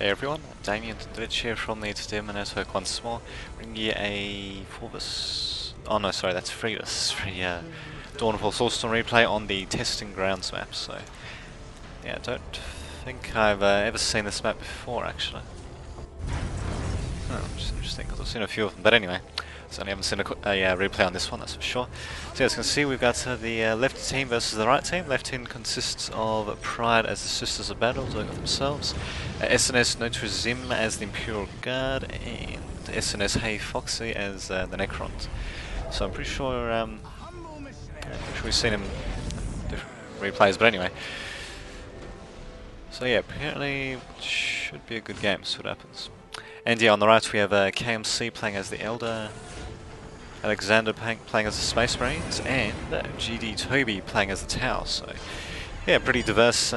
Hey everyone, Damien Dredge here from the Entertainment Network once more, bringing you a 3 Dawnfall Soulstorm replay on the Testing Grounds map. So, yeah, I don't think I've ever seen this map before actually. Which is interesting because I've seen a few of them, but anyway. Certainly haven't seen a replay on this one, that's for sure. So as you can see, we've got the left team versus the right team. Left team consists of Pride as the Sisters of Battle, doing it themselves. SNS Notre Zim as the Imperial Guard, and SNS Hey Foxy as the Necrons. So I'm pretty sure we've seen him in different replays, but anyway. So yeah, apparently it should be a good game, see what happens. And yeah, on the right we have KMC playing as the Elder, Alexander playing as the Space Marines, and GD Toby playing as the Tau. So yeah, pretty diverse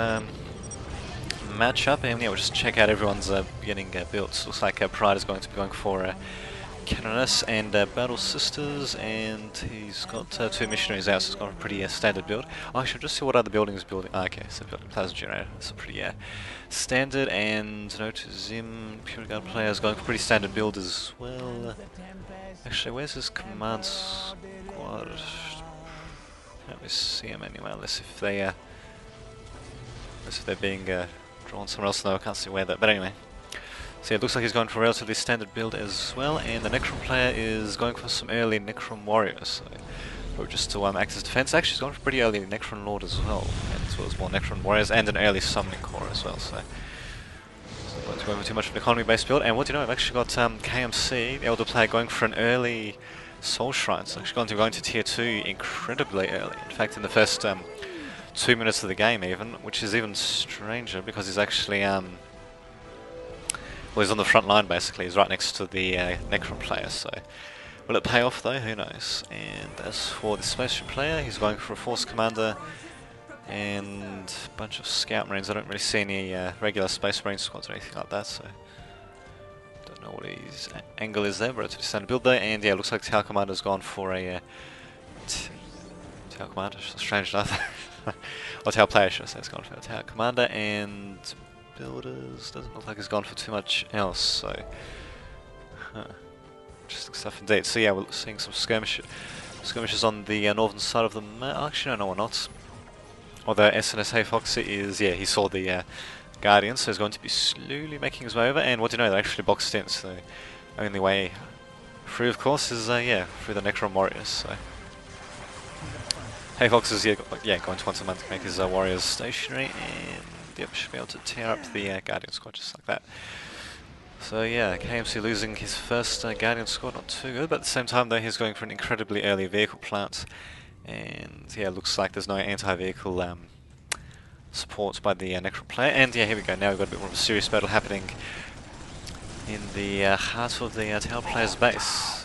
matchup, and yeah, we'll just check out everyone's beginning builds. Looks like Pride is going to be going for Canoness and Battle Sisters, and he's got 2 missionaries out, so it's got a pretty standard build. Oh, I should just see what other building is building. Oh, okay, so building Plasma Generator, that's a pretty standard, and Note Zim, Pure Guard player is going for pretty standard build as well. Actually, where's his command squad? Can't really see him anyway, unless if they're being drawn somewhere else. No, I can't see where that. But anyway, so yeah, it looks like he's going for a relatively standard build as well, and the Necron player is going for some early Necron warriors. So probably just to act as defense. Actually, he's going for pretty early Necron Lord as well, as well as more Necron warriors and an early summoning core as well. So. Not going for too much of an economy-based build, and what do you know? I've actually got KMC, the Elder player, going for an early Soul Shrine. It's actually going to tier 2 incredibly early. In fact, in the first 2 minutes of the game, even, which is even stranger because he's actually well, he's on the front line basically. He's right next to the Necron player. So, will it pay off though? Who knows? And as for the Spaceship player, he's going for a Force Commander and a bunch of Scout Marines. I don't really see any regular Space Marine squads or anything like that, so don't know what his angle is there, but it's a standard build there. And yeah, it looks like Tau Commander's gone for a Tau Commander, strange enough. Or Tau player, should I say, has gone for a Tau Commander, and Builders doesn't look like he's gone for too much else, so interesting stuff indeed. So yeah, we're seeing some skirmishes on the northern side of the map. Actually, no, we're not. Although SNS Hey Foxy is, yeah, he saw the Guardian, so he's going to be slowly making his way over, and what do you know, they're actually boxed in, so the only way through, of course, is, yeah, through the Necron Warriors, so. Hey Fox is, yeah, going to once a month make his Warriors stationary, and, yep, should be able to tear up the Guardian squad just like that. So yeah, KMC losing his first Guardian squad, not too good, but at the same time, though, he's going for an incredibly early vehicle plant. And yeah, looks like there's no anti-vehicle support by the Necron player. And yeah, here we go. Now we've got a bit more of a serious battle happening in the heart of the Tau player's base.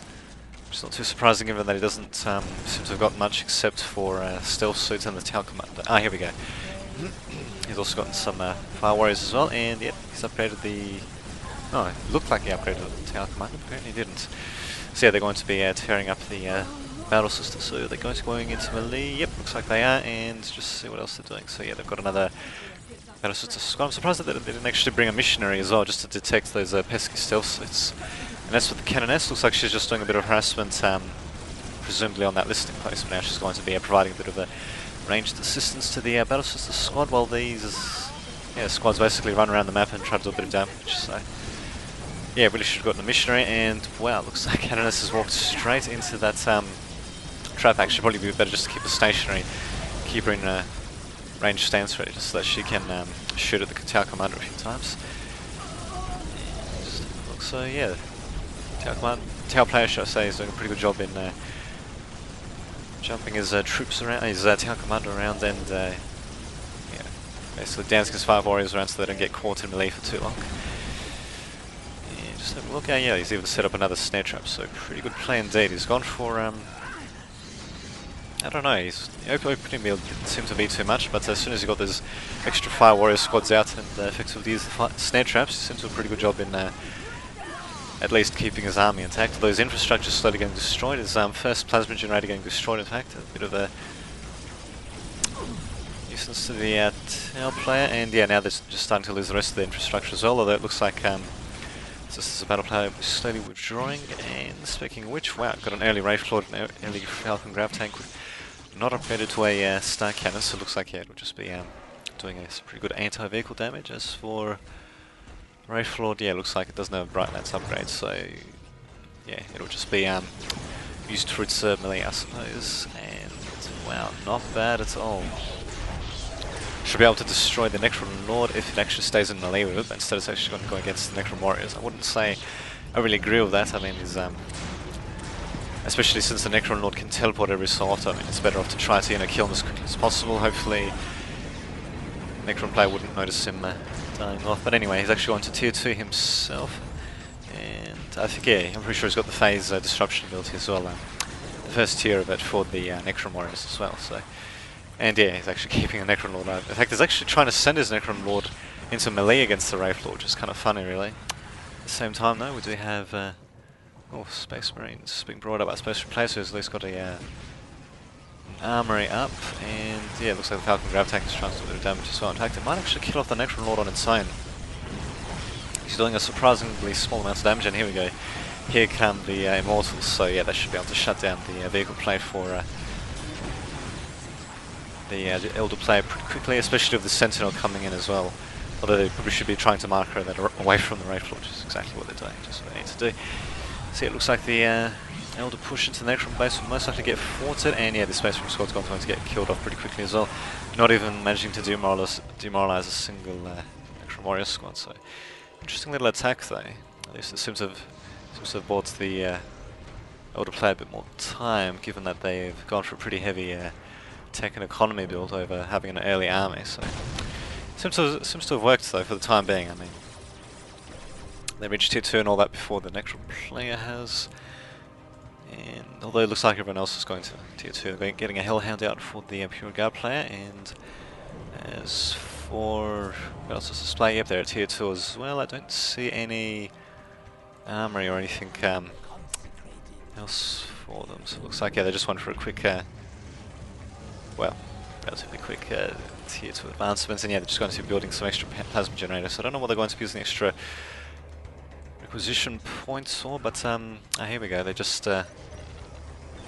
Which is not too surprising given that he doesn't seem to have got much except for stealth suits and the Tau commander. Ah, here we go. He's also gotten some Fire Warriors as well, and yep, he's upgraded the... Oh, it looked like he upgraded the Tau commander, but apparently he didn't. So yeah, they're going to be tearing up the Battle Sister, so they're going into melee. Yep, looks like they are, and just see what else they're doing. So yeah, they've got another Battle Sister squad. I'm surprised that they didn't actually bring a missionary as well, just to detect those pesky stealth suits. And that's with the Canoness. Looks like she's just doing a bit of harassment, presumably on that listing post, but now she's going to be providing a bit of a ranged assistance to the Battle Sister squad, while these squads basically run around the map and try to do a bit of damage. So yeah, really should have gotten a missionary, and wow, looks like Canoness has walked straight into that trap. Actually, probably be better just to keep her stationary, keep her in a ranged stance ready, just so that she can shoot at the Tau commander a few times. So yeah, Tau player, should I say, is doing a pretty good job in jumping his troops around, his Tau commander around, and yeah, basically dancing his 5 warriors around so they don't get caught in melee for too long. Yeah, just have a look. Yeah, he's even set up another snare trap, so pretty good play indeed. He's gone for I don't know, his opening meal didn't seem to be too much, but as soon as he got those extra Fire Warrior squads out and effectively used the snare traps, he seemed to do a pretty good job in at least keeping his army intact. Although his infrastructure is slowly getting destroyed, his first Plasma Generator getting destroyed, in fact. A bit of a... You distance to the tail player, and yeah, now they're just starting to lose the rest of the infrastructure as well, although it looks like just as a battle player slowly withdrawing. And speaking of which, wow, got an early Wraith Lord and early Falcon Grav Tank with not upgraded to a Star Cannon, so it looks like, yeah, it'll just be doing some pretty good anti-vehicle damage. As for Wraith Lord, yeah, looks like it doesn't have a Bright Lance upgrade, so yeah, it'll just be used for its melee, I suppose. And wow, not bad at all. Should be able to destroy the Necron Lord if it actually stays in melee with it, but instead it's actually going to go against the Necron Warriors. I wouldn't say I really agree with that. I mean, he's especially since the Necron Lord can teleport every so often, I mean, it's better off to try to kill him as quickly as possible. Hopefully Necron player wouldn't notice him dying off. But anyway, he's actually going to tier 2 himself. And I think, yeah, I'm pretty sure he's got the phase disruption ability as well. The first tier of it for the Necron Warriors as well. So, and yeah, he's actually keeping a Necron Lord alive. In fact, he's actually trying to send his Necron Lord into melee against the Wraith Lord, which is kind of funny, really. At the same time, though, we do have Space Marines being brought up by Space Marine players, who's at least got a armory up, and yeah, it looks like the Falcon Grav Tank is trying to do a bit of damage as well. In fact, it might actually kill off the Necron Lord on its own. He's doing a surprisingly small amount of damage, and here we go. Here come the Immortals, so yeah, they should be able to shut down the vehicle play for the Elder player pretty quickly, especially with the Sentinel coming in as well. Although they probably should be trying to marker that away from the Wraith Lord, which is exactly what they're doing, just what they need to do. So it looks like the Elder push into the Necron base will most likely get thwarted, and yeah, the Space Marine squad's going to get killed off pretty quickly as well. Not even managing to demoralize a single Necron Warrior squad, so interesting little attack though. At least it seems to have bought the Elder player a bit more time, given that they've gone for a pretty heavy tech and economy build over having an early army. So seems to have worked though for the time being. I mean, they reached tier 2 and all that before the Necron player has. And although it looks like everyone else is going to tier 2, they're getting a Hellhound out for the Pure Guard player. And as for what else is display? Yep, they're at tier 2 as well. I don't see any armory or anything else for them. So it looks like, yeah, they just went for a quick, well, relatively quick tier 2 advancements. And yeah, they're just going to be building some extra plasma generators. So I don't know what they're going to be using extra requisition points for, but here we go. They just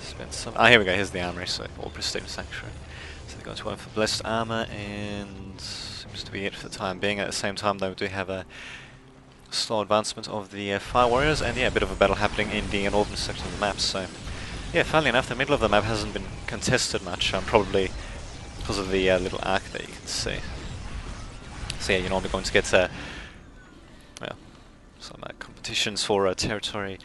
spent some. Here we go. Here's the armory. So all pristine sanctuary. So they're going to go for blessed armor, and seems to be it for the time being. At the same time, though, we do have a slow advancement of the Fire Warriors, and yeah, a bit of a battle happening in the northern section of the map. So yeah, funnily enough, the middle of the map hasn't been contested much, probably because of the little arc that you can see. So yeah, you're normally going to get well, some competitions for territory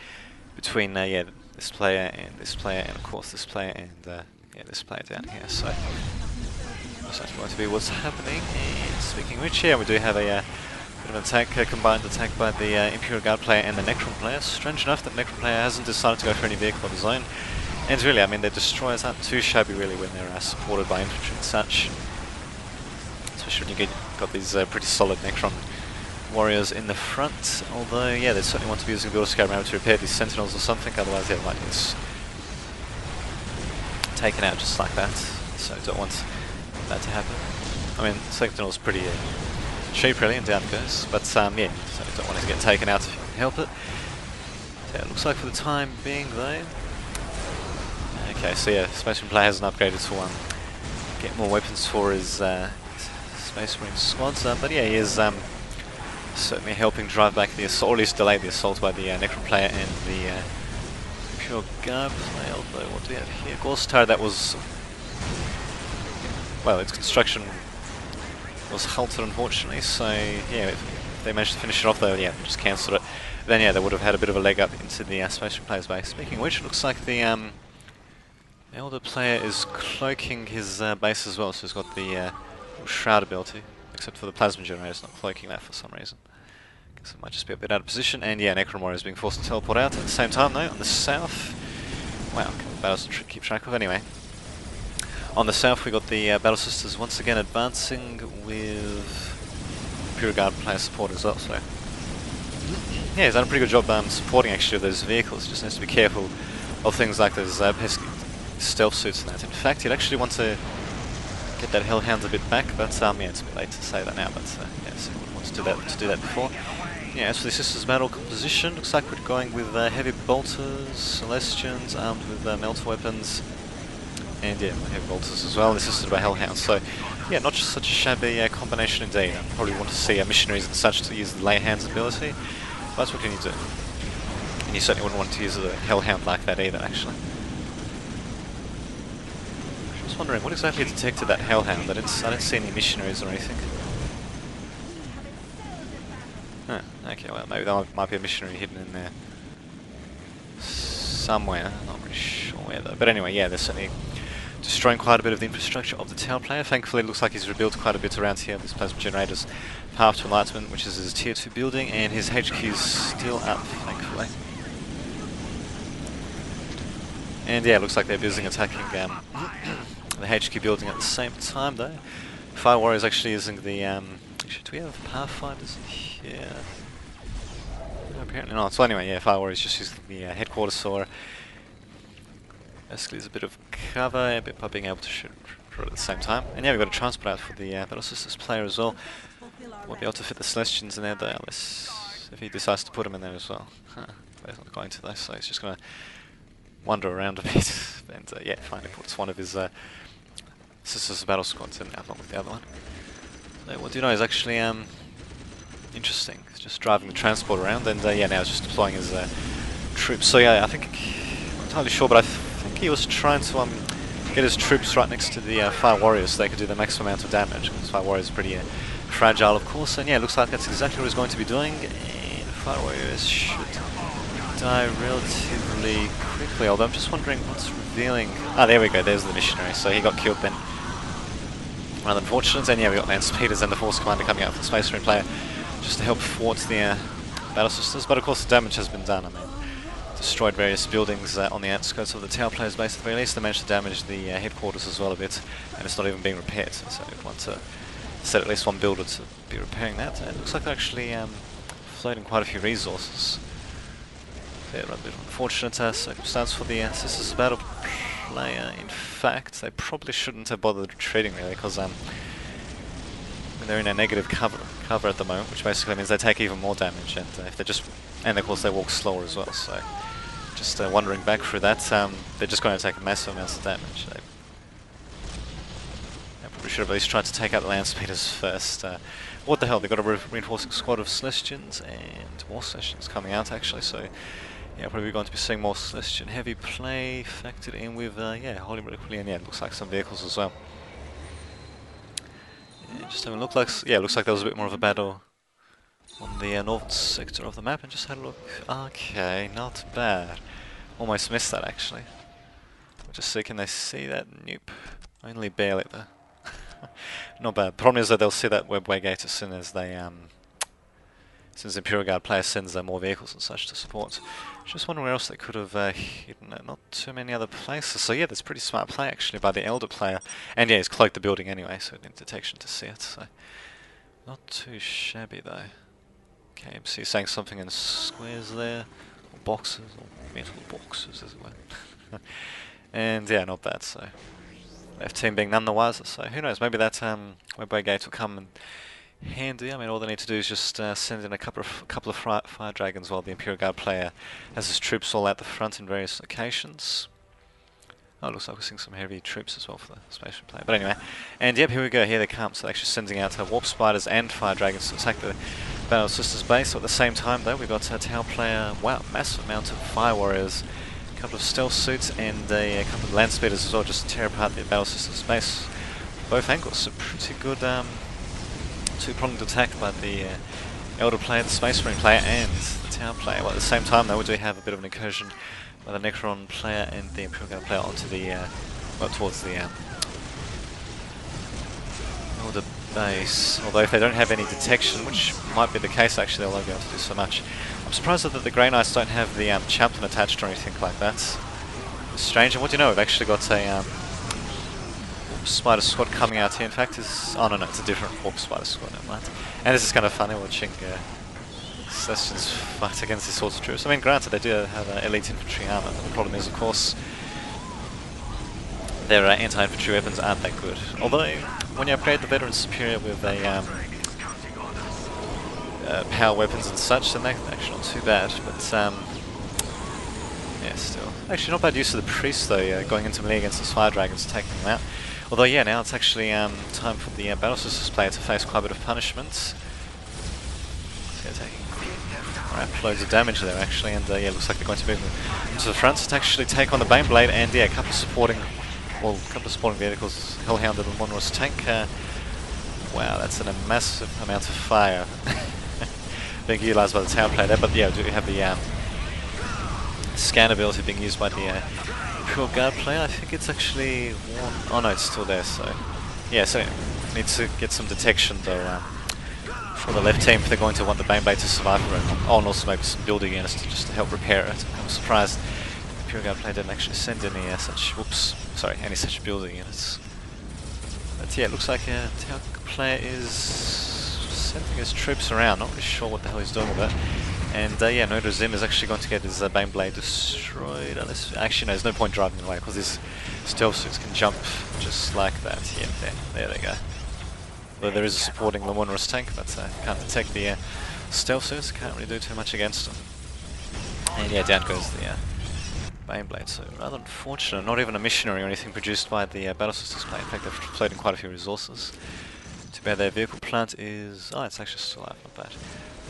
between yeah, this player, and of course this player, and yeah, this player down here. So that's going to be what's happening. And speaking of which, yeah, we do have a bit of an attack, combined attack by the Imperial Guard player and the Necron player. Strange enough that Necron player hasn't decided to go for any vehicle of his own. And really, I mean, their destroyers aren't too shabby really when they're supported by infantry and such. Especially when you got these pretty solid Necron warriors in the front. Although, yeah, they certainly want to be using Builder Scout Rammer to repair these Sentinels or something, otherwise they might get taken out just like that. So don't want that to happen. I mean, Sentinel's pretty cheap really, and down it goes. But yeah, so don't want it to get taken out if you can help it. So it looks like for the time being though. Okay, so yeah, Space Marine player hasn't upgraded to get more weapons for his Space Marine squads, but yeah, he is certainly helping drive back the assault, or at least delay the assault by the Necron player and the Pure Guard player. Although, what do we have here? Gorsetar, that was, well, its construction was halted unfortunately, so yeah, if they managed to finish it off though, yeah, they just cancelled it. Then yeah, they would have had a bit of a leg up into the Space Marine player's base. Speaking of which, it looks like the Elder player is cloaking his base as well, so he's got the Shroud ability, except for the Plasma Generator, it's not cloaking that for some reason. Guess it might just be a bit out of position, and yeah, Necron Warrior is being forced to teleport out. At the same time though, on the south, wow, battles to keep track of anyway. On the south we got the Battle Sisters once again advancing with Pure Guard player support as well, so yeah, he's done a pretty good job supporting actually of those vehicles. Just needs to be careful of things like those pesky stealth suits and that. In fact, he'd actually want to get that Hellhound a bit back, but yeah, it's a bit late to say that now, but yeah, so we want to do that before. Yeah, as for the Sisters Battle composition, looks like we're going with heavy bolters, Celestians armed with melter weapons, and yeah, heavy bolters as well, and assisted by Hellhounds. So yeah, not just such a shabby combination indeed. I probably want to see missionaries and such to use the lay hands ability, but that's what can you do. And you certainly wouldn't want to use a Hellhound like that either, actually. I was wondering, what exactly detected that Hellhound? I didn't see any missionaries or anything. Huh, okay, well, maybe there might be a missionary hidden in there somewhere. I'm not really sure where though. But anyway, yeah, they're certainly destroying quite a bit of the infrastructure of the tower player. Thankfully, it looks like he's rebuilt quite a bit around here. This plasma generator's Path to Enlightenment, which is his tier 2 building, and his HQ's still up, thankfully. And yeah, it looks like they're busy attacking the HQ building at the same time though. Fire Warrior's actually using the actually, do we have Pathfinders here? No, apparently not. So anyway, yeah, Fire Warrior's just using the headquarters saw. Basically, there's a bit of cover, a bit by being able to shoot at the same time. And yeah, we've got a transport out for the Battle Sisters player as well. Won't be able to fit the Celestians in there though, unless if he decides to put them in there as well. Huh. But he's not going to though, so he's just going to wander around a bit. And yeah, finally puts one of his Sisters Battle Squads in along with the other one. So what do you know is actually interesting. He's just driving the transport around, and yeah, now he's just deploying his troops. So yeah, I think, I'm not entirely sure, but I think he was trying to get his troops right next to the Fire Warriors so they could do the maximum amount of damage, because Fire Warriors are pretty fragile, of course, and yeah, it looks like that's exactly what he's going to be doing, and Fire Warriors should die relatively quickly, although I'm just wondering what's revealing. Ah, there we go, there's the missionary, so he got killed then. Rather unfortunate, and yeah, we got Lance Peters and the Force Commander coming out for the Space Marine player just to help thwart the Battle Sisters, but of course the damage has been done. I mean, destroyed various buildings on the outskirts of the tower player's base at the very least. They managed to damage the headquarters as well a bit, and it's not even being repaired, so we want to set at least one builder to be repairing that. And it looks like they're actually floating quite a few resources. Yeah, rather bit unfortunate circumstance for the Sisters Battle player. In fact, they probably shouldn't have bothered retreating really, because they're in a negative cover at the moment, which basically means they take even more damage, and if they just, and of course they walk slower as well. So just wandering back through that, they're just going to take massive amounts of damage. They probably should have at least tried to take out the land speeders first. What the hell? They've got a reinforcing squad of Celestians and more Celestians coming out actually. So yeah, probably going to be seeing more Celestian heavy play factored in with yeah, Holy Reliquary, and yeah, it looks like some vehicles as well. Yeah, just having a look, like, yeah, looks like there was a bit more of a battle on the northern sector of the map, and just had a look. Okay, not bad. Almost missed that actually. We'll just see, can they see that? Nope. Only barely though. Not bad. Problem is that they'll see that webway gate as soon as they since the Imperial Guard player sends more vehicles and such to support. Just wondering where else they could have hidden it. Not too many other places. So yeah, that's pretty smart play actually by the Elder player. And yeah, he's cloaked the building anyway, so it needs detection to see it. So not too shabby though. KMC saying something in squares there, or boxes, or metal boxes as it were. And yeah, not bad. So left team being none the wiser. So who knows? Maybe that webway gate will come in handy. I mean, all they need to do is just send in a couple of fire dragons while the Imperial Guard player has his troops all out the front in various locations. Oh, it looks like we're seeing some heavy troops as well for the Space Marine player. But anyway, and yep, here we go. Here they come. So they're actually sending out warp spiders and fire dragons to attack the Battle Sisters base. So at the same time, though, we've got a tower player. Wow, massive amount of fire warriors, a couple of stealth suits, and a couple of land speeders as well, just to tear apart the Battle Sisters base. Both angles. So pretty good. Two-pronged attack by the Elder player, the Space Marine player, and the Tower player. Well, at the same time, though, we do have a bit of an incursion by the Necron player and the Imperial Guard player onto the, well, towards the Elder base. Although if they don't have any detection, which might be the case actually, they'll only be able to do so much. I'm surprised that the Grey Knights don't have the chaplain attached or anything like that. It's strange. And what do you know? We've actually got a Spider squad coming out here. In fact, is oh no, it's a different Warp Spider squad. Never mind. And this is kind of funny watching Celestians fight against these sorts of troops. I mean, granted, they do have elite infantry armor, but the problem is, of course, their anti-infantry weapons aren't that good. Although, when you upgrade the Veteran Superior with a power weapons and such, then they're actually not too bad. But yeah, still. Actually, not bad use of the Priest though, going into melee against those Fire Dragons, taking them out. Although, yeah, now it's actually time for the Battle Systems player to face quite a bit of punishment. So, yeah, taking loads of damage there actually, and yeah, looks like they're going to move into the front to actually take on the Baneblade, and yeah, a couple of supporting vehicles, Hellhound and the Monroe's tank. Wow, that's a massive amount of fire being utilised by the tower player there, but yeah, we do have the scan ability being used by the Imperial Guard player. I think it's actually worn. Oh no, it's still there, so yeah, so need to get some detection though for the left team if they're going to want the Baneblade to survive for it. Oh, and also maybe some building units just to help repair it. I'm surprised the Imperial Guard player didn't actually send any any such building units. But yeah, it looks like a tower player is sending his troops around, not really sure what the hell he's doing with it. And yeah, Noda Zim is actually going to get his Baneblade destroyed, unless... Actually no, there's no point driving away, because his stealth suits can jump just like that. Yeah, there they go. Though there is a supporting Lamunra's tank, but can't detect the stealth suits, can't really do too much against them. And yeah, down goes the Baneblade, so rather unfortunate, not even a missionary or anything produced by the Battle Systems player. In fact, they've floating quite a few resources. Too bad their vehicle plant is... Oh, it's actually still alive, not bad.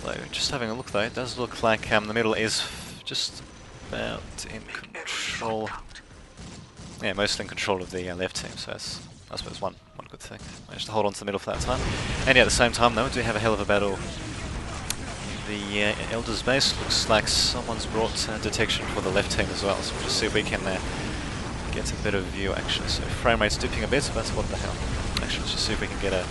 Although, just having a look though, it does look like the middle is just about in control. Yeah, mostly in control of the left team, so that's, I suppose, one good thing. Managed to hold on to the middle for that time. And yeah, at the same time though, we do have a hell of a battle. The Elder's base looks like someone's brought detection for the left team as well, so we'll just see if we can get a better view actually. So frame rate's dipping a bit, but what the hell. Actually, let's just see if we can get a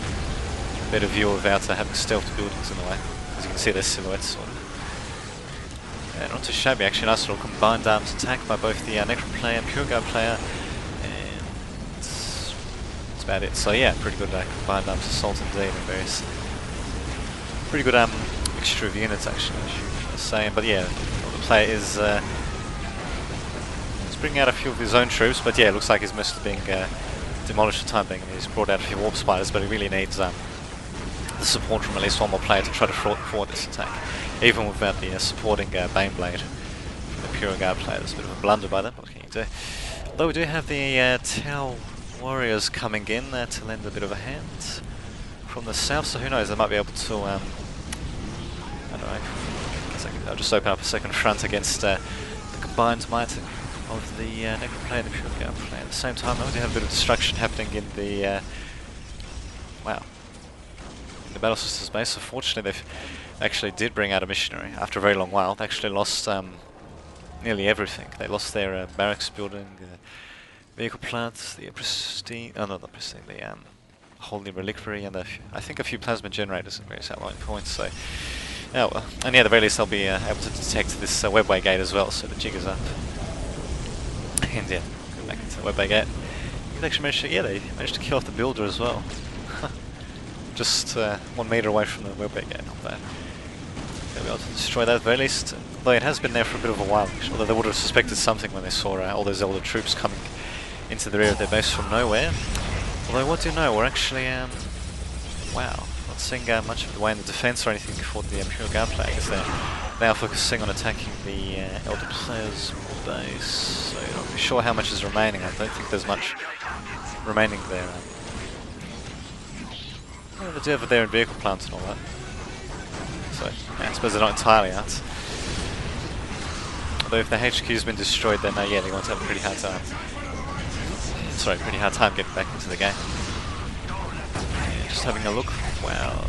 better view without having stealth buildings in the way. As you can see, their silhouettes sort of. Yeah, not too shabby actually. Nice little combined arms attack by both the Necron player and Pure Guard player, and that's about it. So yeah, pretty good combined arms assault indeed, and various pretty good mixture of units actually, I was saying. But yeah, the player is bringing out a few of his own troops, but yeah, it looks like he's mostly being demolished for the time being. And he's brought out a few warp spiders, but he really needs the support from at least one more player to try to forward this attack. Even without the supporting Baneblade from the Pure Guard player, there's a bit of a blunder by them. What can you do? Although we do have the Tau Warriors coming in to lend a bit of a hand from the south, so who knows, they might be able to, I don't know, I'll just open up a second front against the combined might of the Necron player and the Pure Guard player. At the same time, we do have a bit of destruction happening in the, the Battle Systems base. So fortunately they actually did bring out a missionary after a very long while. They actually lost nearly everything. They lost their barracks building, vehicle plants, the pristine, oh not the pristine, the holy reliquary, and I think a few plasma generators at various outlying points. So, oh well. And yeah, at the very least they'll be able to detect this webway gate as well, so the jig is up. And yeah, go back into the webway gate. They actually managed to, yeah, they managed to kill off the builder as well. Just 1 meter away from the webway gate, not bad. They'll be able to destroy that at the very least, though it has been there for a bit of a while actually, although they would have suspected something when they saw all those Elder troops coming into the rear of their base from nowhere. Although what do you know, we're actually, wow, not seeing much of the way in the defense or anything for the Imperial Guard player, because they're now focusing on attacking the Elder player's base, so you're not really sure how much is remaining. I don't think there's much remaining there. Well, they do have their own vehicle plants and all that. So, yeah, I suppose they're not entirely out. Although if the HQ's been destroyed, then yeah, they're going to have a pretty hard time. Sorry, pretty hard time getting back into the game. Yeah, just having a look. Wow.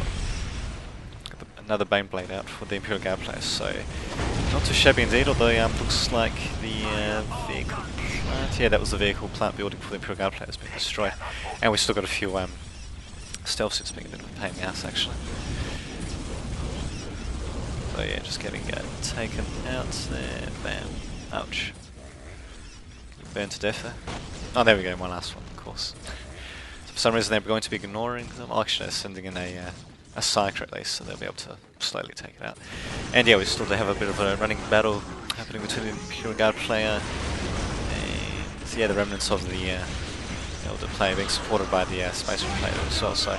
Got another Baneblade out for the Imperial Guard players, so not too shabby indeed, although looks like the vehicle plant, yeah, that was the vehicle plant building for the Imperial Guard players being destroyed. And we've still got a few stealth suits being a bit of a pain in the ass actually. So yeah, just getting taken out there. Bam. Ouch. Burned to death there. Oh, there we go, my last one, of course. So for some reason they're going to be ignoring them. Oh, actually, they're sending in a psyker at least, so they'll be able to slowly take it out. And yeah, we still have a bit of a running battle happening between the Imperial Guard player and yeah, the remnants of the Elder player being supported by the Space Marine player as well. So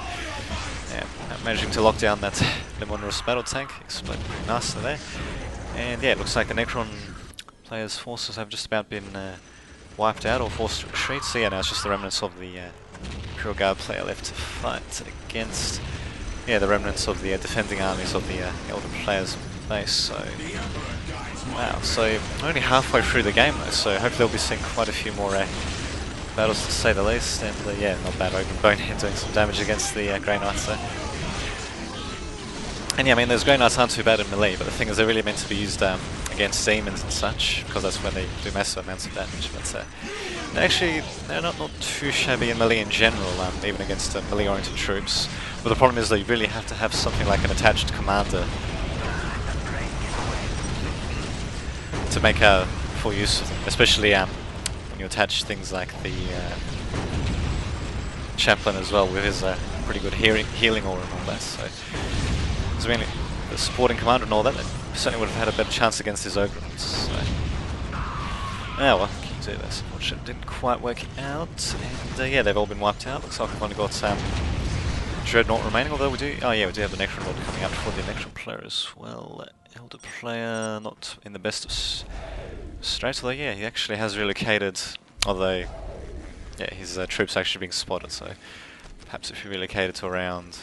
yeah, managing to lock down that Lemonros battle tank, exploded pretty nicely there. And yeah, it looks like the Necron players' forces have just about been wiped out or forced to retreat. So yeah, now it's just the remnants of the Imperial Guard player left to fight against the remnants of the defending armies of the Elder players' base. So wow, so only halfway through the game though, so hopefully we'll be seeing quite a few more battles to say the least. And yeah, not bad, Open Bonehead doing some damage against the Grey Knights there. And yeah, I mean, those Grey Knights aren't too bad in melee, but the thing is they're really meant to be used against demons and such, because that's when they do massive amounts of damage. But they're not too shabby in melee in general, even against melee-oriented troops. But the problem is that you really have to have something like an attached commander to make full use of them, especially when you attach things like the Chaplain as well, with his pretty good healing aura and all that. So I mean, the supporting commander and all that, they certainly would have had a better chance against his Ogrons. So well, can do this. Unfortunately, it didn't quite work out. And yeah, they've all been wiped out. Looks like we've only got Dreadnought remaining, although we do have the Necron Lord coming up for the Necron player as well. Elder player not in the best of straits, although yeah, he actually has relocated, although yeah, his troops are actually being spotted, so perhaps if he relocated to around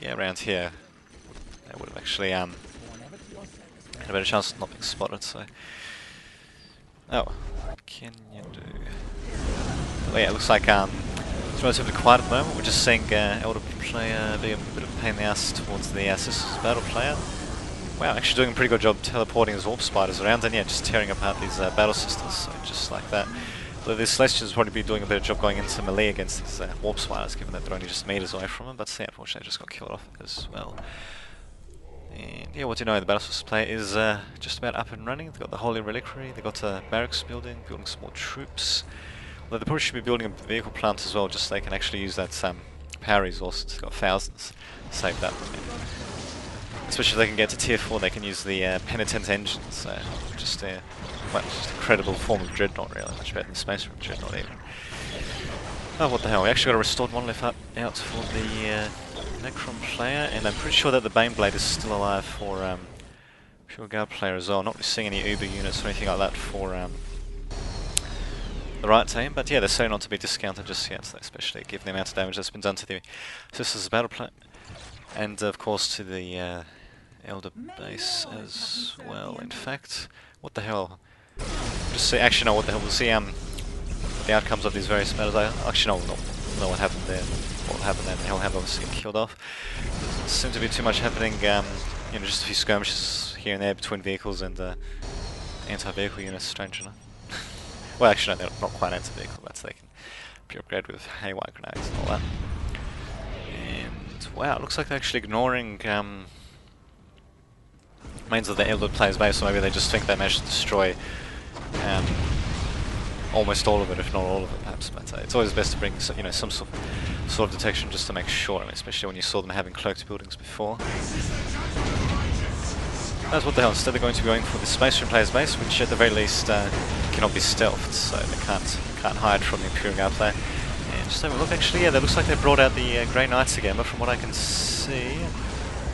around here, they would have actually had a better chance of not being spotted. So what can you do? Well, yeah, it looks like it's relatively quiet at the moment. We're just seeing Elder player being a bit of a pain in the ass towards the Sisters battle player. Wow, actually doing a pretty good job teleporting his Warp Spiders around, and yeah, just tearing apart these Battle Sisters, so just like that. Although the Celestials would probably be doing a better job going into melee against these Warp Spiders, given that they're only just meters away from them, but yeah, unfortunately just got killed off as well. And yeah, what do you know, the Battle Sisters player is just about up and running. They've got the Holy Reliquary, they've got a barracks building some more troops. Although they probably should be building a vehicle plant as well, just so they can actually use that power resource. It's got thousands saved up. Especially if they can get to tier 4, they can use the Penitent engines. So just an incredible form of Dreadnought, really. Much better than Space Marine Dreadnought even. Oh, what the hell, we actually got a restored monolith out for the Necron player, and I'm pretty sure that the Baneblade is still alive for Pure Guard player as well. Not really seeing any Uber units or anything like that for the right team, but yeah, they're certainly not to be discounted just yet, so especially given the amount of damage that's been done to the Sisters battle player, and of course to the Elder base as well. In fact, what the hell? Just see. Actually, no. What the hell? We'll see. The outcomes of these various battles. Actually, no. Know what happened there. What happened there? The Hellhound obviously got killed off. Doesn't seem to be too much happening. Just a few skirmishes here and there between vehicles and anti-vehicle units. Strange enough. Well, actually, no, they're not quite anti-vehicle, but they can be upgraded with haywire grenades and all that. And wow, it looks like they're actually ignoring mains of the Elder player's base, so maybe they just think they managed to destroy almost all of it, if not all of it, perhaps. But it's always best to bring some sort of detection just to make sure, especially when you saw them having cloaked buildings before. That's what the hell. Instead they're going to be going for the Space Marine player's base, which at the very least cannot be stealthed, so they can't hide from the Imperial Guard player. And just have a look, actually, yeah, it looks like they brought out the Grey Knights again, but from what I can see...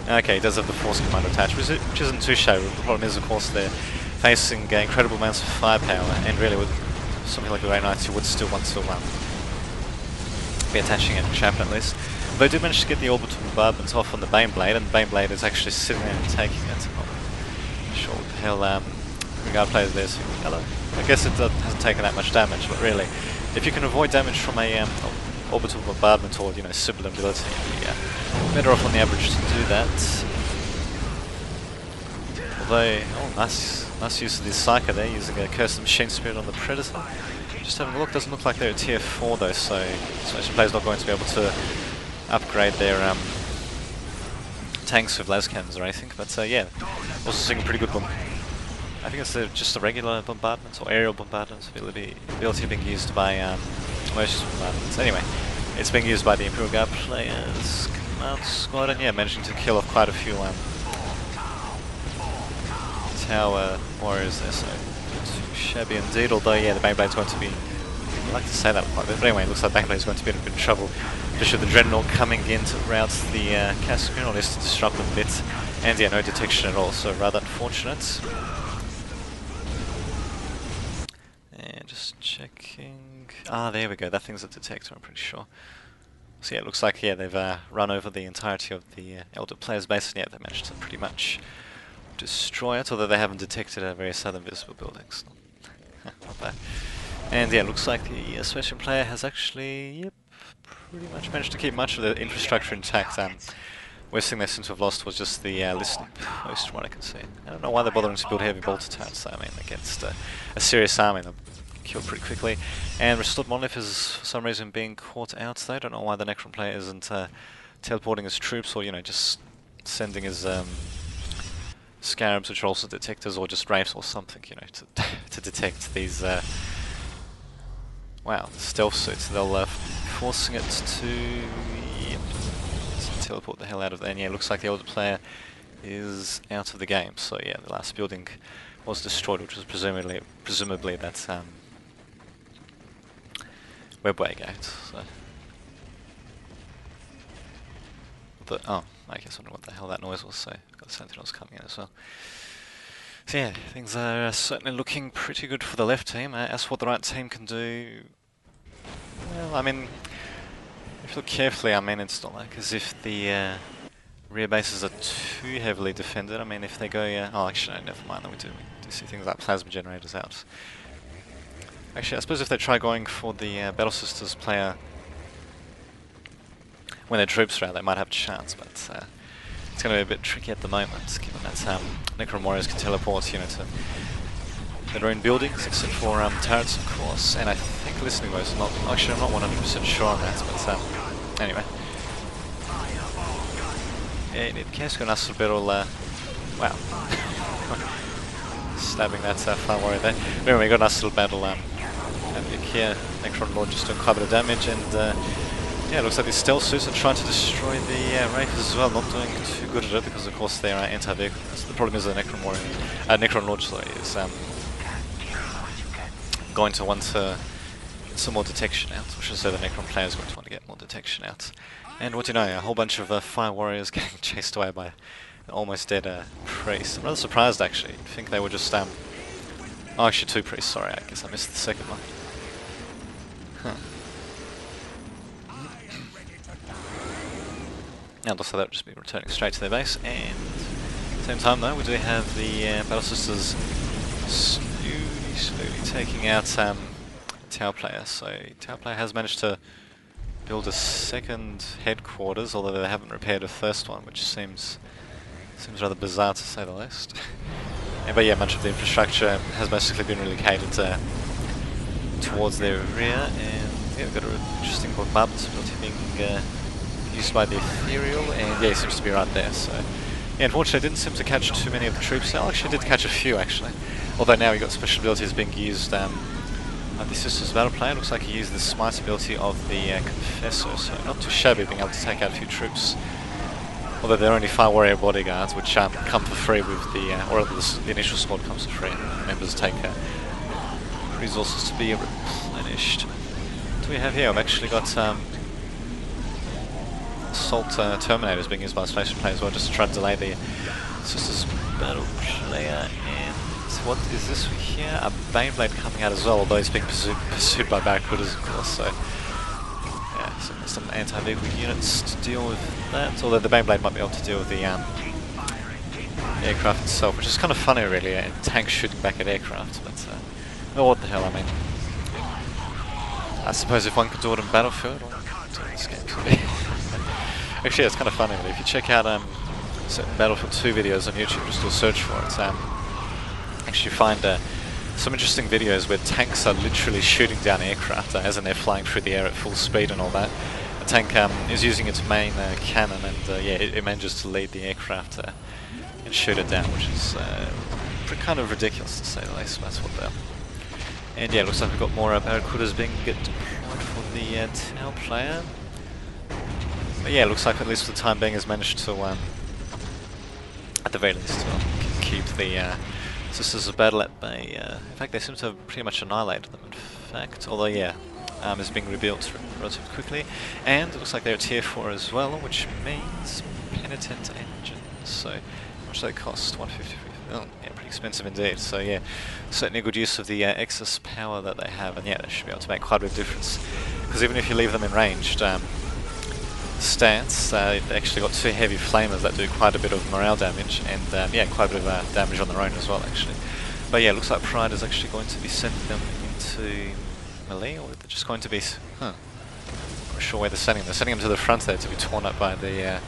Okay, he does have the Force Commander attached, which isn't too shabby. The problem is, of course, they're facing incredible amounts of firepower, and really with something like the Grey Knights, you would still want to be attaching a Chaplain at least. They did manage to get the orbital bombardment off on the Baneblade, and the Baneblade is actually sitting there and taking it. I'm not sure what the hell Guard players there, so hello. I guess it hasn't taken that much damage, but really, if you can avoid damage from a orbital bombardment or similar ability, you're better off on the average to do that. Although, nice use of the Psyker there, using a Cursed Machine Spirit on the Predator. Just having a look, doesn't look like they're a tier 4 though, so Special Player's not going to be able to upgrade their tanks with lascannons or anything, but yeah, also seeing a pretty good one. I think it's just a regular bombardment or aerial bombardment ability being used by emergency bombardments. Anyway, it's being used by the Imperial Guard players command squad, and yeah, managing to kill off quite a few tower warriors there, so not too shabby indeed, although yeah, the Bayblade's going to be I like to say that quite a bit, but anyway, it looks like Backblade is going to be in a bit of trouble, especially with the Dreadnought coming in to rout the Caspian, or at least to disrupt them a bit, and yeah, no detection at all, so rather unfortunate. And just checking... Ah, there we go, that thing's a detector, I'm pretty sure. So yeah, it looks like, yeah, they've run over the entirety of the Elder player's base, and yeah, they managed to pretty much destroy it, although they haven't detected various other visible buildings. Not bad. And yeah, it looks like the Special player has actually, yep, pretty much managed to keep much of the infrastructure intact. Worst thing they seem to have lost was just the listening post, from what I can see. I don't know why they're bothering to build heavy bolter turrets, I mean, against a serious army. They'll kill pretty quickly. And Restored Monolith is, for some reason, being caught out today. I don't know why the Necron player isn't teleporting his troops, or, you know, just sending his scarabs, which are also detectors, or just wraiths or something, you know, to detect these wow, stealth suits. They'll forcing it to, yep, teleport the hell out of there. And yeah, it looks like the Elder player is out of the game. So yeah, the last building was destroyed, which was presumably that webway gate. So oh, I guess I don't know what the hell that noise was. So I've got something else coming in as well. So yeah, things are certainly looking pretty good for the left team. As for what the right team can do, well, I mean, if you look carefully, I mean, it's not like as if the rear bases are too heavily defended. I mean, if they go, oh, actually, no, never mind. We do see things like plasma generators out. Actually, I suppose if they try going for the Battle Sisters player when their troops are out, they might have a chance, but it's going to be a bit tricky at the moment, given that Necron Warriors can teleport, you know, to their own buildings, except for turrets, of course, and I think listening modes. Actually, I'm not 100% sure on that, but anyway. Yeah, in case we're going to bit all, wow. Stabbing that Fire Warrior there. But anyway, we got a nice little battle here. Necron Lord just doing quite a bit of damage, and yeah, it looks like these stealth suits are trying to destroy the Wraiths as well, not doing too good at it because of course they are anti-vehicle. The problem is the Necron Warrior, Necron Lord, sorry, is going to want to get some more detection out, or should I say the Necron player is going to want to get more detection out. And what do you know, a whole bunch of Fire Warriors getting chased away by an almost dead priest. I'm rather surprised actually. I think they were just, oh actually 2 priests, sorry, I guess I missed the second one. Huh. And also that would just be returning straight to their base, and at the same time though, we do have the Battle Sisters slowly taking out Tower Player. So Tower Player has managed to build a second headquarters, although they haven't repaired a first one, which seems rather bizarre to say the least. But yeah, much of the infrastructure has basically been relocated towards their rear, and yeah, we've got an interesting bombardment ability being used by the Ethereal, and yeah, he seems to be right there. So yeah, unfortunately, I didn't seem to catch too many of the troops. I actually did catch a few actually, although now we got special abilities being used. The Sisters Battle Player looks like he used the Smite ability of the Confessor, so not too shabby being able to take out a few troops. Although they're only Fire Warrior bodyguards, which come for free with the, or the initial squad comes for free. Members take resources to be replenished. What do we have here? I've actually got Assault Terminators being used by the Space Player as well, just to try to delay the Sisters Battle Player. And what is this here? A Baneblade coming out as well, although he's being pursued by Barracudas, of course. So yeah, some anti-vehicle units to deal with that. Although the Baneblade might be able to deal with the aircraft itself, which is kind of funny, really. Tanks shooting back at aircraft, but oh, what the hell? I mean, I suppose if one could do it in Battlefield, or do it in this game. Actually, it's kind of funny. If you check out certain Battlefield 2 videos on YouTube, just do a search for it. Actually, find some interesting videos where tanks are literally shooting down aircraft as in they're flying through the air at full speed and all that. The tank is using its main cannon, and yeah, it manages to lead the aircraft and shoot it down, which is kind of ridiculous to say the least. That's what they're. And yeah, it looks like we've got more Barracudas being deployed for the Tower Player. But yeah, it looks like at least for the time being has managed to, at the very least, keep the Sisters of Battle at bay. In fact, they seem to have pretty much annihilated them, in fact. Although, yeah, is being rebuilt relatively quickly, and it looks like they're tier 4 as well, which means penitent engines. So, how much do they cost? 150. Oh, yeah, pretty expensive indeed. So yeah, certainly a good use of the excess power that they have, and yeah, they should be able to make quite a bit of difference. Because even if you leave them in ranged stance, they actually got 2 heavy flamers that do quite a bit of morale damage, and yeah, quite a bit of damage on their own as well, actually. But yeah, looks like Pride is actually going to be sending them into melee, or they're just going to be... I'm not sure where they're sending them. They're sending them to the front there to be torn up by the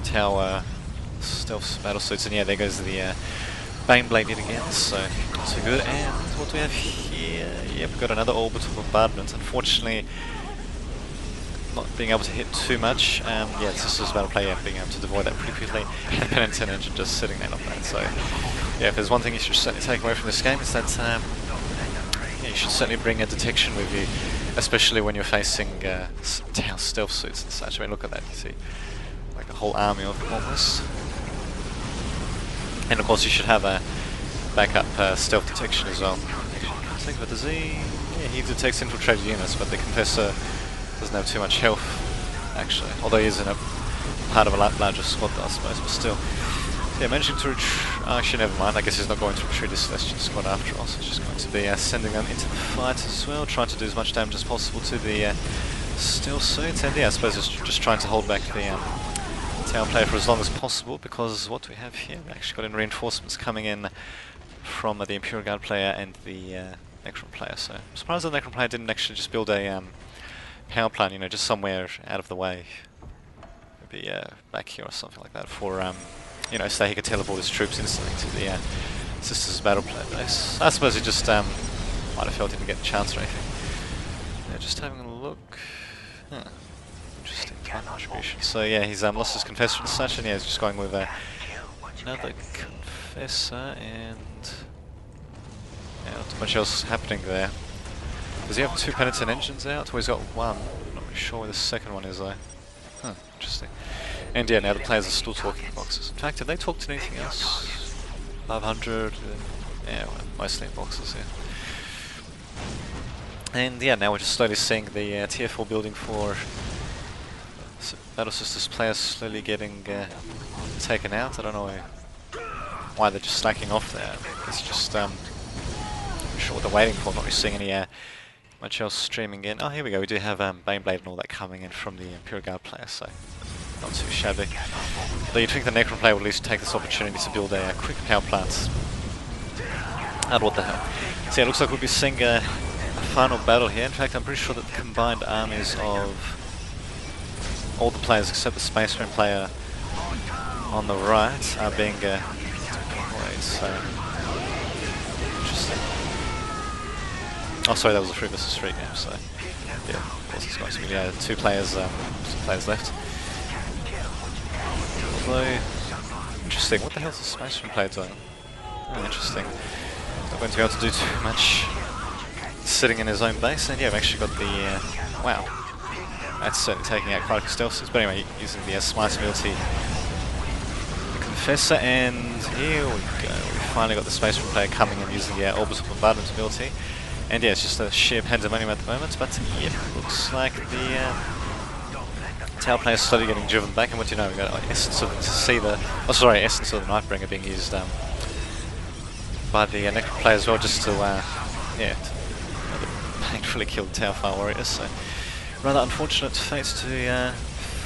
tower stealth battle suits, and yeah, there goes the Baneblade yet again, so not too good. And what do we have here? Yeah, we've got another orbital bombardment. Unfortunately, not being able to hit too much. Yeah, it's just as battle play, yeah, being able to avoid that pretty quickly. And Penitent Engine just sitting there on that. So yeah, if there's one thing you should certainly take away from this game, is that yeah, you should certainly bring a detection with you, especially when you're facing stealth suits and such. I mean, look at that, you see like a whole army of them almost. And of course you should have a backup stealth detection as well. I think about the Z, yeah, he detects infiltrated units, but the Confessor doesn't have too much health, actually. Although he is in a part of a larger squad, I suppose, but still. Yeah, managing to retreat. Actually, never mind. I guess he's not going to retreat his Celestial squad after all, so he's just going to be sending them into the fight as well, trying to do as much damage as possible to the stealth suits. And yeah, I suppose it's just trying to hold back the tower player for as long as possible, because what do we have here? We actually got in reinforcements coming in from the Imperial Guard player and the Necron player. So I'm surprised the Necron player didn't actually just build a power plant, you know, just somewhere out of the way, maybe back here or something like that, for you know, so he could teleport his troops instantly to the Sisters Battle Plan base. I suppose he just might have felt he didn't get a chance or anything. Yeah, just having a look. Huh. Interesting contribution. So yeah, he's lost his Confessor and such, and yeah, he's just going with another Confessor, and yeah, not much else happening there. Does he have 2 Penitent Engines out? Well, he's got 1. I'm not really sure where the second one is though. Huh, interesting. And yeah, now the players are still talking boxes. In fact, have they talked anything else? 500? Yeah, well, mostly in boxes, yeah. And yeah, now we're just slowly seeing the tier 4 building for Battle Sisters players slowly getting taken out. I don't know why they're just slacking off there. It's just, I'm not sure what they're waiting for. I'm not really seeing any much else streaming in. Oh, here we go. We do have Baneblade and all that coming in from the Imperial Guard player, so not too shabby. Though you'd think the Necron player would at least take this opportunity to build a quick power plant. And what the hell. So yeah, it looks like we'll be seeing a final battle here. In fact, I'm pretty sure that the combined armies of all the players except the Space Marine player on the right are being deployed, so interesting. Oh, sorry, that was a 3 versus 3 game, so yeah, of course it's going to be 2 players, left. Although, interesting, what the hell is the Space Marine player doing? Oh, interesting. Not going to be able to do too much sitting in his own base, and yeah, I've actually got the, wow, that's certainly taking out quite a few stealth suits, but anyway, using the smite ability, the Confessor, and here we go, we finally got the Space Marine player coming in using the orbital bombardment ability. And yeah, it's just a sheer pandemonium at the moment, but yeah, looks like the tower player is slowly getting driven back, and what do you know, we've got Essence of Essence of the Nightbringer being used by the Necron player as well, just to, yeah, painfully killed Tower Fire Warriors, so rather unfortunate fate to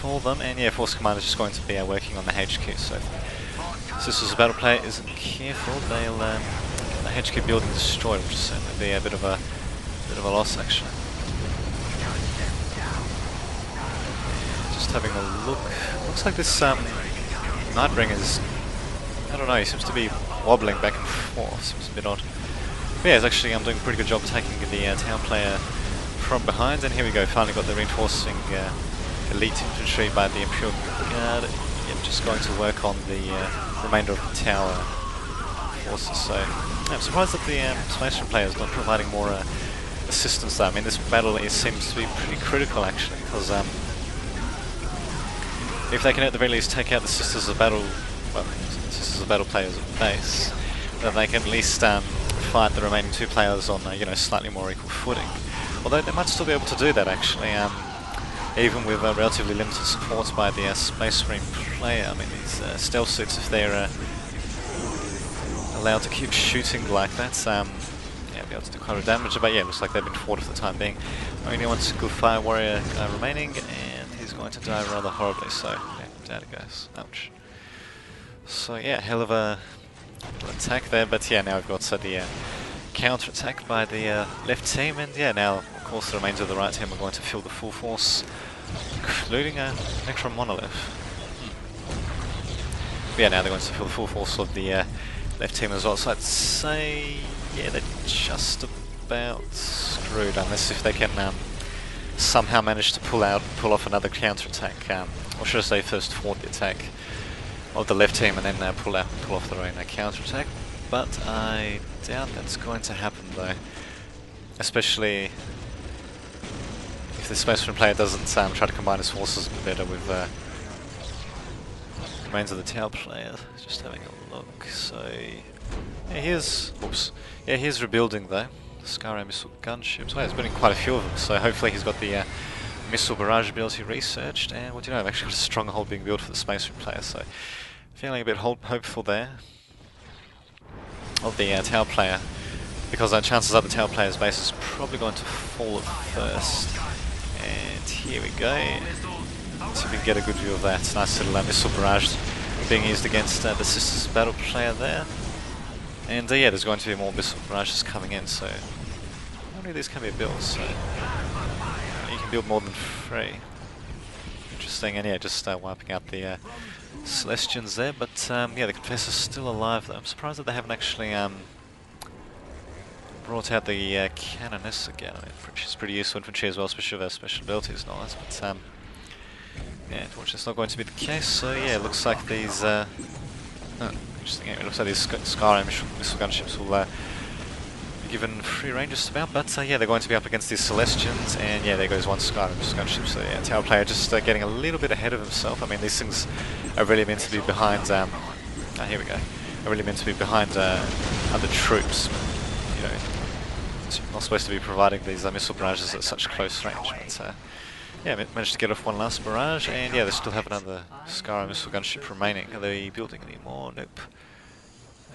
for them, and yeah, Force Commander is just going to be working on the HQ, so if Sisters of Battle player isn't careful, they'll the HQ building destroyed, which is certainly be a bit of a loss actually. Just having a look. Looks like this Nightbringer is, I don't know, he seems to be wobbling back and forth. Seems a bit odd. But yeah, it's actually doing a pretty good job taking the tower player from behind. And here we go. Finally got the reinforcing elite infantry by the Imperial Guard. Yep, just going to work on the remainder of the tower forces. So I'm surprised that the Space Marine player is not providing more assistance there. I mean, this battle seems to be pretty critical actually, because if they can at the very least take out the Sisters of Battle, well, Sisters of Battle players at base, then they can at least fight the remaining two players on you know, slightly more equal footing. Although they might still be able to do that actually, even with relatively limited support by the Space Marine player. I mean, these stealth suits, if they're allowed to keep shooting like that, yeah, be able to do quite a bit of damage. But yeah, it looks like they've been fought for the time being. Only one single Fire Warrior guy remaining, and he's going to die rather horribly, so yeah, down it goes. Ouch. So yeah, hell of a attack there, but yeah, now we've got the counter-attack by the left team, and yeah, now of course the remainder of the right team are going to feel the full force, including an extra monolith. But yeah, now they're going to feel the full force of the left team as well, so I'd say, yeah, they're just about screwed, unless if they can somehow manage to pull off another counter-attack, or should I say first thwart the attack of the left team and then pull off their own counter-attack. But I doubt that's going to happen though, especially if the Space Marine player doesn't try to combine his forces a bit better with the remains of the Tau player. Just having a look. So yeah, here's rebuilding though. The Skyray missile gunships. Well, there's been quite a few of them, so hopefully he's got the missile barrage ability researched, and what do you know, I've actually got a stronghold being built for the Space Marine player, so feeling a bit hopeful there of the Tau player, because chances are the Tau player's base is probably going to fall at first. And here we go. So we can get a good view of that. Nice little missile barrage being used against the Sisters battle player there. And yeah, there's going to be more missile barrages coming in, so how many of these can be built? So you can build more than 3. Interesting, and yeah, just wiping out the Celestians there, but yeah, the Confessor's still alive though. I'm surprised that they haven't actually brought out the Canoness again. I mean, she's pretty useful infantry as well, especially with her special abilities and all that, but yeah, unfortunately it's not going to be the case, so yeah, it looks like these interesting, it looks like these Skyrim missile gunships will be given free range just about, but yeah, they're going to be up against these Celestians, and yeah, there goes one Skyrim missile gunship, so yeah, Tower player just getting a little bit ahead of himself. I mean, these things are really meant to be behind, here we go, are really meant to be behind other troops, you know, it's not supposed to be providing these missile barrages at such close range, but yeah, managed to get off one last barrage, and yeah, they still have another Skyrim missile gunship remaining. Are they building any more? Nope.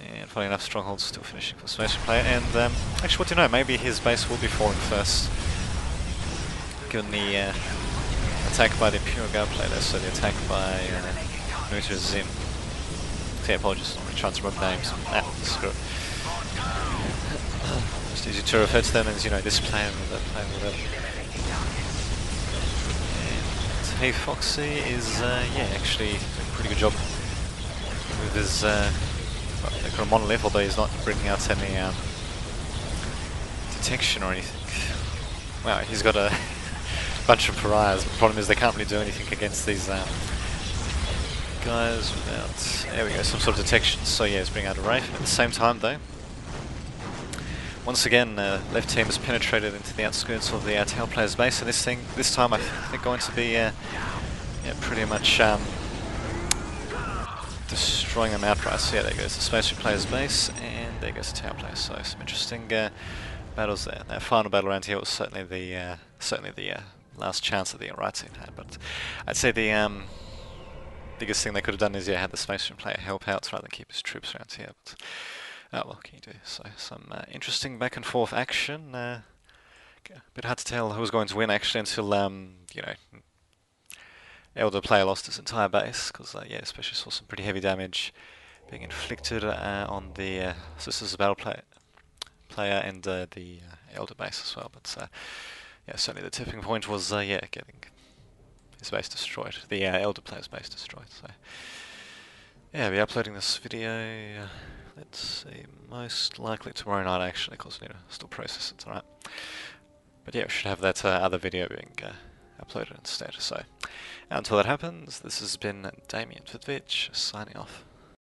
And funny enough, Stronghold's still finishing for Space Marine player, and actually, what do you know, maybe his base will be falling first, given the attack by the Imperial Guard player there, so the attack by Nutra Zim. So yeah, apologies, I'm trying to remember names. Screw it. Just easy to refer to them as, you know, this player or that player or whatever. And Hey Foxy is, yeah, actually doing a pretty good job with his monolith, although he's not bringing out any detection or anything. Wow, he's got a bunch of pariahs. The problem is they can't really do anything against these guys without, there we go, some sort of detection. So yeah, he's bringing out a Wraith. At the same time though, once again, left team has penetrated into the outskirts of the Tau player's base, and this time I think going to be yeah, pretty much destroying them outright. So yeah, there goes the Space Marine player's base, and there goes the Tau player. So some interesting battles there. That final battle around here was certainly the last chance that the right team had. But I'd say the biggest thing they could have done is had the Space Marine player help out rather than keep his troops around here. But oh, what can you do? So some interesting back and forth action. A bit hard to tell who was going to win actually until you know, Elder player lost his entire base, because yeah, especially saw some pretty heavy damage being inflicted on the Sisters of Battle player and the Elder base as well. But yeah, certainly the tipping point was yeah, getting his base destroyed, the Elder player's base destroyed. So yeah, I'll be uploading this video. Let's see, most likely tomorrow night actually, because I need to still process it tonight. But yeah, we should have that other video being uploaded instead. So until that happens, this has been Damien Vitvich signing off.